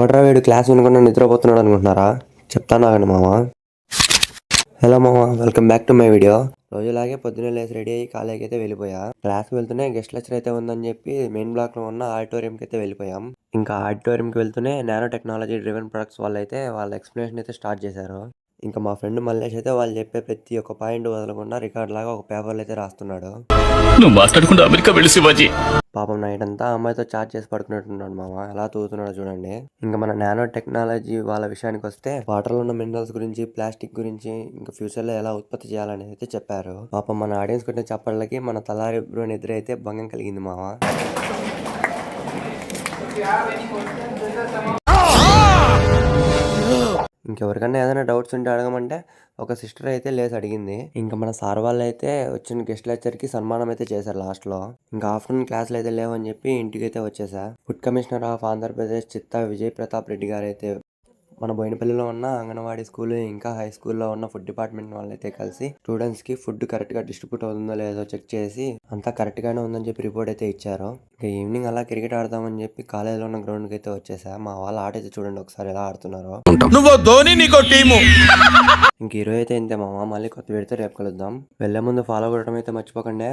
ఎవడ్రా వీడు క్లాస్ వినకుండా నిద్రపోతున్నాడు అనుకుంటున్నారా? చెప్తాను ఆగండి మామ. హలో మామ, welcome back to my video. రోజులాగే పొద్దున్నే లేసి రెడీ అయ్యి కాలేజీకి అయితే వెళ్ళిపోయా. క్లాస్కి వెళ్తూనే గెస్ట్ లెక్చర్ అయితే ఉందని చెప్పి మెయిన్ బ్లాక్ లో ఉన్న ఆడిటోరియంకి అయితే వెళ్ళిపోయాం. ఇంకా ఆడిటోరియంకి వెళ్తూనే నానో టెక్నాలజీ డ్రివెన్ ప్రొడక్ట్స్ వాళ్ళు అయితే వాళ్ళ ఎక్స్ప్లెనేషన్ అయితే స్టార్ట్ చేశారు. ఇంకా మా ఫ్రెండ్ మల్లేష్ అయితే వాళ్ళు చెప్పే ప్రతి ఒక్క పాయింట్ వదలకుండా రికార్డ్ లాగా ఒక పేపర్లో అయితే రాస్తున్నాడు. నువ్వు మాట్లాడకుండా అమెరికా వెళ్ళి శివాజీ. పాపం నైట్ అంతా అమ్మాయితో చాట్ చేసి పడుకున్నట్టున్నాడు మామ. ఎలా తూగుతున్నాడు చూడండి. ఇంకా మన నానో టెక్నాలజీ వాళ్ళ విషయానికి వస్తే వాటర్ లో ఉన్న మినరల్స్ గురించి, ప్లాస్టిక్ గురించి, ఇంకా ఫ్యూచర్ లో ఎలా ఉత్పత్తి చేయాలనేది అయితే చెప్పారు. పాపం మన ఆడియన్స్ కొట్టిన చప్పట్లకి మన తలారి బ్రో నిద్ర అయితే భంగం కలిగింది మామ. ఇంకెవరికన్నా ఏదైనా డౌట్స్ ఉంటే అడగమంటే ఒక సిస్టర్ అయితే లేసి అడిగింది. ఇంకా మన సార్ వాళ్ళు అయితే వచ్చిన గెస్ట్ లెక్చర్ కి సన్మానం అయితే చేశారు లాస్ట్ లో. ఇంకా ఆఫ్టర్నూన్ క్లాసులు అయితే లేవని చెప్పి ఇంటికి అయితే వచ్చేసా. ఫుడ్ కమిషనర్ ఆఫ్ ఆంధ్రప్రదేశ్ చిత్తా విజయ్ ప్రతాప్ రెడ్డి గారు అయితే మన బోయినపల్లిలో ఉన్న అంగన్వాడీ స్కూల్ ఇంకా హై స్కూల్లో ఉన్న ఫుడ్ డిపార్ట్మెంట్ వాళ్ళైతే కలిసి స్టూడెంట్స్ కి ఫుడ్ కరెక్ట్ గా డిస్ట్రిబ్యూట్ అవుతుందో లేదో చెక్ చేసి అంతా కరెక్ట్ గానే ఉందని చెప్పి రిపోర్ట్ అయితే ఇచ్చారు. ఇంకా ఈవినింగ్ అలా క్రికెట్ ఆడదామని చెప్పి కాలేజీలో ఉన్న గ్రౌండ్ కి అయితే వచ్చేసా. మా వాళ్ళ ఆట అయితే చూడండి ఒకసారి ఎలా ఆడుతున్నారో. నువ్వు ధోని, నీకో టీము. ఇంక ఈరోజు అయితే ఇంతే మామ. మళ్ళీ కొత్త వీడితో రేపు కలుద్దాం. వెళ్లే ముందు ఫాలో కొట్టడం అయితే మర్చిపోకండి.